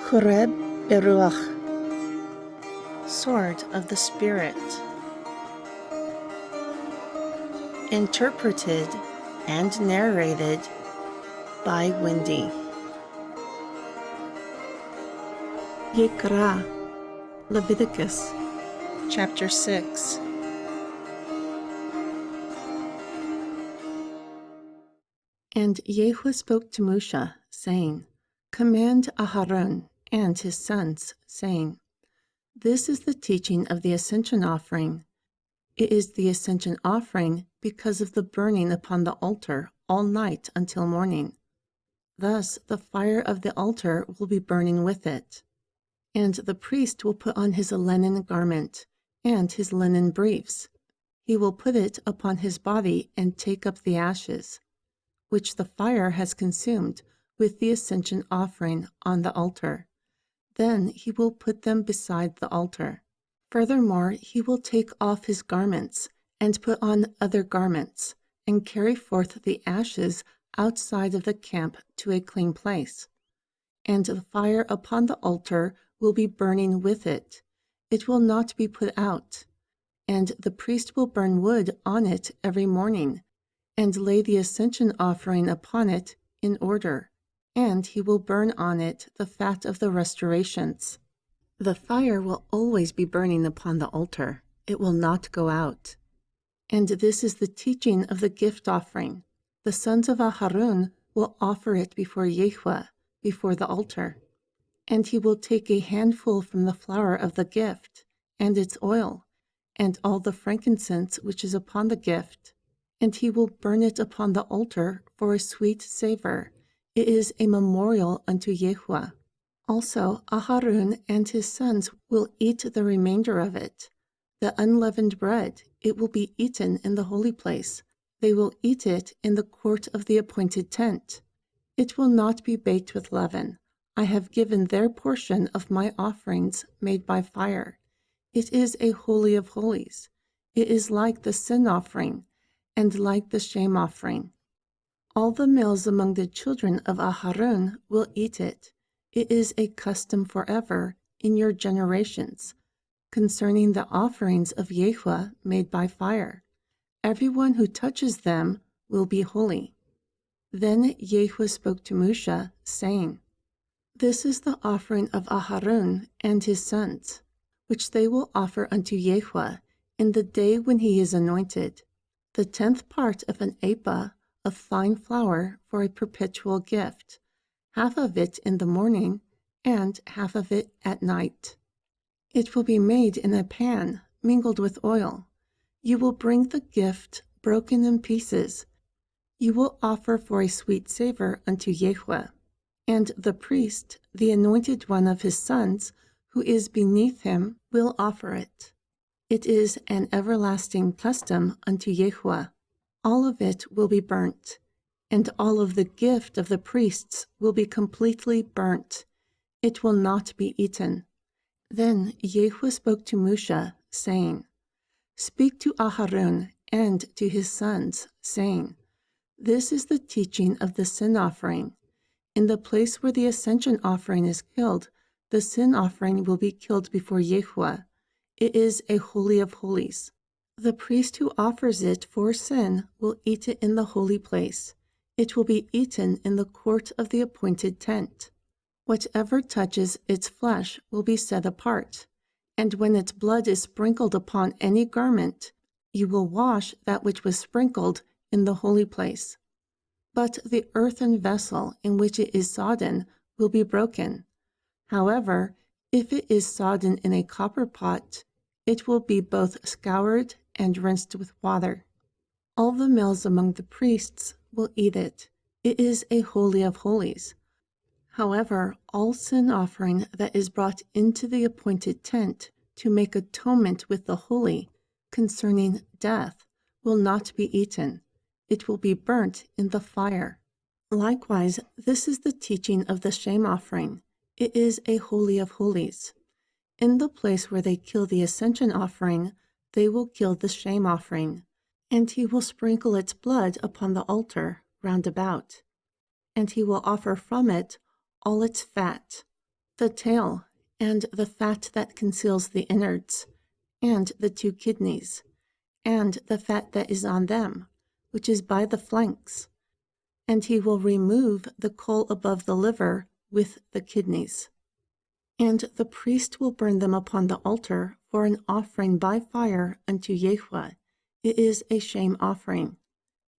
Choreb Beruach, Sword of the Spirit. Interpreted and narrated by Wendy. Jaqara, Leviticus, chapter 6. And Yahuwah spoke to Moshe, saying, Command Aharon and his sons, saying, This is the teaching of the ascension offering. It is the ascension offering because of the burning upon the altar all night until morning. Thus the fire of the altar will be burning with it. And the priest will put on his linen garment and his linen briefs. He will put it upon his body and take up the ashes, which the fire has consumed with the ascension offering on the altar. Then he will put them beside the altar. Furthermore, he will take off his garments and put on other garments, and carry forth the ashes outside of the camp to a clean place. And the fire upon the altar will be burning with it. It will not be put out. And the priest will burn wood on it every morning, and lay the ascension offering upon it in order, and he will burn on it the fat of the restorations. The fire will always be burning upon the altar. It will not go out. And this is the teaching of the gift offering. The sons of Aharon will offer it before Yahuwah, before the altar. And he will take a handful from the flour of the gift, and its oil, and all the frankincense which is upon the gift, and he will burn it upon the altar for a sweet savor. It is a memorial unto Yahuwah. Also Aharon and his sons will eat the remainder of it. The unleavened bread, it will be eaten in the holy place. They will eat it in the court of the appointed tent. It will not be baked with leaven. I have given their portion of my offerings made by fire. It is a holy of holies. It is like the sin offering, and like the shame offering. All the males among the children of Aharon will eat it. It is a custom forever in your generations, concerning the offerings of Yahuwah made by fire. Everyone who touches them will be holy. Then Yahuwah spoke to Moshe, saying, This is the offering of Aharon and his sons, which they will offer unto Yahuwah in the day when he is anointed, the 10th part of an ephah of fine flour for a perpetual gift, half of it in the morning, and half of it at night. It will be made in a pan, mingled with oil. You will bring the gift broken in pieces. You will offer for a sweet savor unto Yahuwah. And the priest, the anointed one of his sons, who is beneath him, will offer it. It is an everlasting custom unto Yahuwah. All of it will be burnt, and all of the gift of the priests will be completely burnt. It will not be eaten. Then Yahuwah spoke to Moshe, saying, Speak to Aharon and to his sons, saying, This is the teaching of the sin offering. In the place where the ascension offering is killed, the sin offering will be killed before Yahuwah. It is a holy of holies. The priest who offers it for sin will eat it in the holy place. It will be eaten in the court of the appointed tent. Whatever touches its flesh will be set apart, and when its blood is sprinkled upon any garment, you will wash that which was sprinkled in the holy place. But the earthen vessel in which it is sodden will be broken. However, if it is sodden in a copper pot, it will be both scoured and rinsed with water. All the males among the priests will eat it. It is a holy of holies. However, all sin offering that is brought into the appointed tent to make atonement with the holy concerning death will not be eaten. It will be burnt in the fire. Likewise, this is the teaching of the shame offering. It is a holy of holies. In the place where they kill the ascension offering, they will kill the shame offering, and he will sprinkle its blood upon the altar round about, and he will offer from it all its fat, the tail, and the fat that conceals the innards, and the 2 kidneys, and the fat that is on them, which is by the flanks. And he will remove the coal above the liver with the kidneys. And the priest will burn them upon the altar for an offering by fire unto Yahweh. It is a shame offering.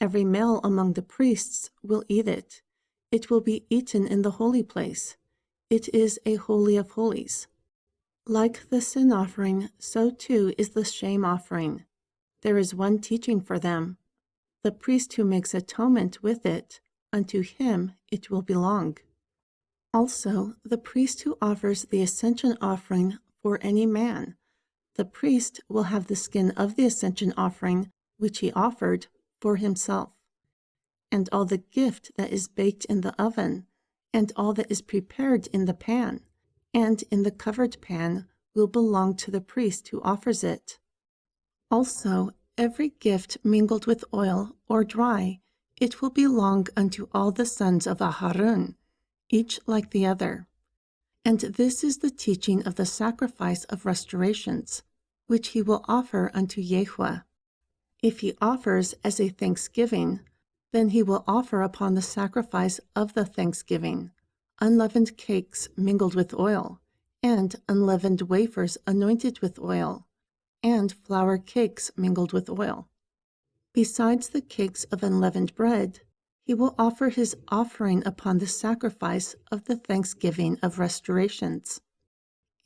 Every male among the priests will eat it. It will be eaten in the holy place. It is a holy of holies. Like the sin offering, so too is the shame offering. There is one teaching for them. The priest who makes atonement with it, unto him it will belong. Also, the priest who offers the ascension offering for any man, the priest will have the skin of the ascension offering which he offered for himself, and all the gift that is baked in the oven, and all that is prepared in the pan, and in the covered pan will belong to the priest who offers it. Also, every gift mingled with oil or dry, it will belong unto all the sons of Aharon, each like the other. And this is the teaching of the sacrifice of restorations, which he will offer unto Yahweh. If he offers as a thanksgiving, then he will offer upon the sacrifice of the thanksgiving unleavened cakes mingled with oil, and unleavened wafers anointed with oil, and flour cakes mingled with oil. Besides the cakes of unleavened bread, he will offer his offering upon the sacrifice of the thanksgiving of restorations.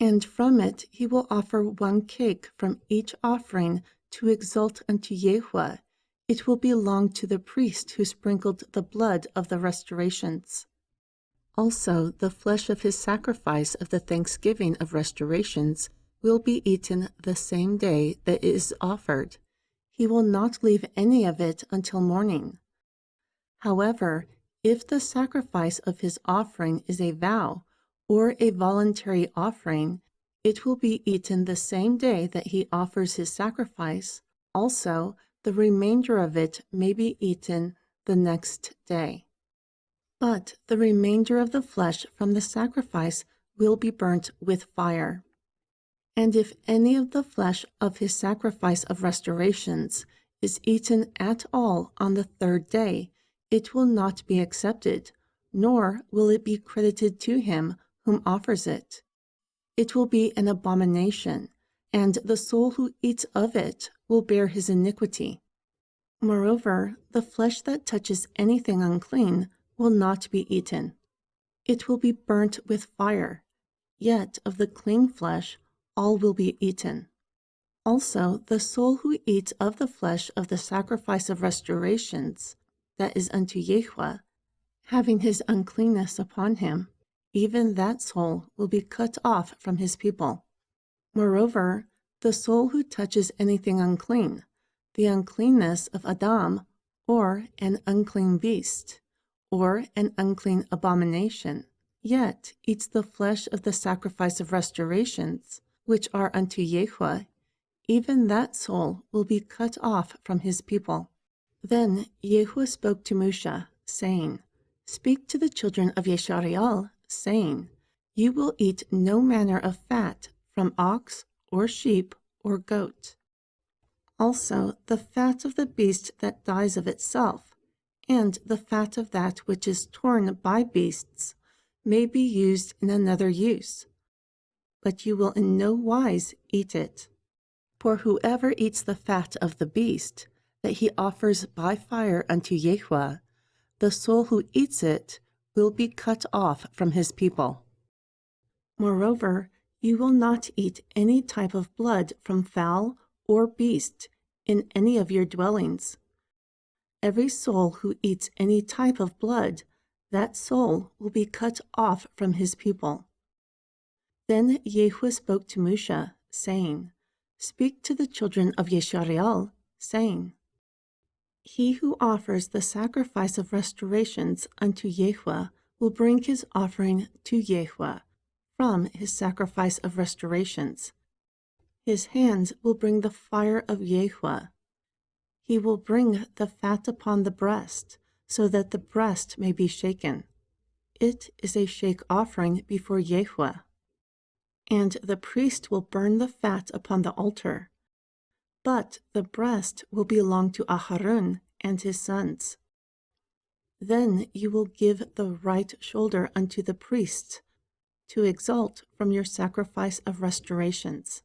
And from it he will offer 1 cake from each offering to exalt unto Yahweh. It will belong to the priest who sprinkled the blood of the restorations. Also, the flesh of his sacrifice of the thanksgiving of restorations will be eaten the same day that it is offered. He will not leave any of it until morning. However, if the sacrifice of his offering is a vow or a voluntary offering, it will be eaten the same day that he offers his sacrifice. Also, the remainder of it may be eaten the next day. But the remainder of the flesh from the sacrifice will be burnt with fire. And if any of the flesh of his sacrifice of restorations is eaten at all on the 3rd day, it will not be accepted, nor will it be credited to him whom offers it. It will be an abomination, and the soul who eats of it will bear his iniquity. Moreover, the flesh that touches anything unclean will not be eaten. It will be burnt with fire, yet of the clean flesh all will be eaten. Also, the soul who eats of the flesh of the sacrifice of restorations, that is unto Yahweh, having his uncleanness upon him, even that soul will be cut off from his people. Moreover, the soul who touches anything unclean, the uncleanness of Adam, or an unclean beast, or an unclean abomination, yet eats the flesh of the sacrifice of restorations, which are unto Yahweh, even that soul will be cut off from his people. Then Yahweh spoke to Moshe, saying, Speak to the children of Yisrael, saying, You will eat no manner of fat from ox, or sheep, or goat. Also the fat of the beast that dies of itself, and the fat of that which is torn by beasts, may be used in another use, but you will in no wise eat it. For whoever eats the fat of the beast that he offers by fire unto Yahweh, the soul who eats it will be cut off from his people. Moreover, you will not eat any type of blood from fowl or beast in any of your dwellings. Every soul who eats any type of blood, that soul will be cut off from his people. Then Yahweh spoke to Moshe, saying, Speak to the children of Yisrael, saying, He who offers the sacrifice of restorations unto Yahweh will bring his offering to Yahweh from his sacrifice of restorations. His hands will bring the fire of Yahweh. He will bring the fat upon the breast, so that the breast may be shaken. It is a shake offering before Yahweh. And the priest will burn the fat upon the altar, but the breast will belong to Aharon and his sons. Then you will give the right shoulder unto the priest, to exalt from your sacrifice of restorations.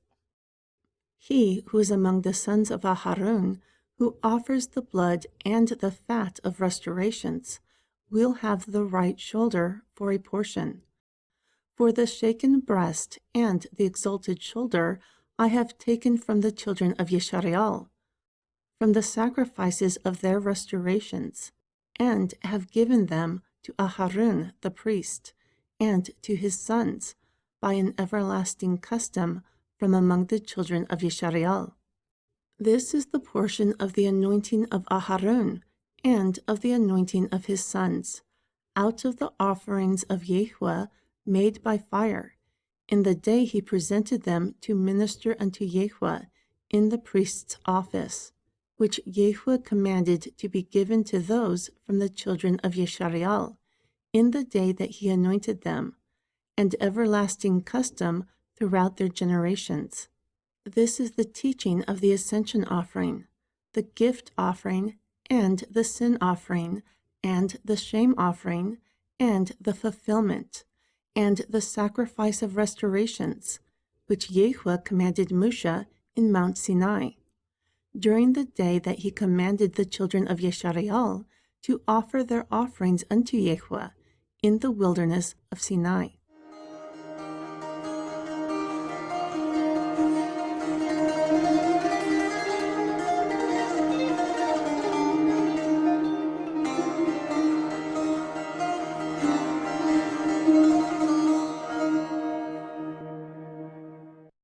He who is among the sons of Aharon, who offers the blood and the fat of restorations, will have the right shoulder for a portion. For the shaken breast and the exalted shoulder I have taken from the children of Yeshariel, from the sacrifices of their restorations, and have given them to Aharon the priest, and to his sons, by an everlasting custom from among the children of Yeshariel. This is the portion of the anointing of Aharon, and of the anointing of his sons, out of the offerings of Yahweh made by fire, in the day he presented them to minister unto Yahweh in the priest's office, which Yahweh commanded to be given to those from the children of Yeshariel, in the day that he anointed them, and everlasting custom throughout their generations. This is the teaching of the ascension offering, the gift offering, and the sin offering, and the shame offering, and the fulfillment, and the sacrifice of restorations, which Yahweh commanded Moshe in Mount Sinai, during the day that he commanded the children of Yeshariel to offer their offerings unto Yahweh in the wilderness of Sinai.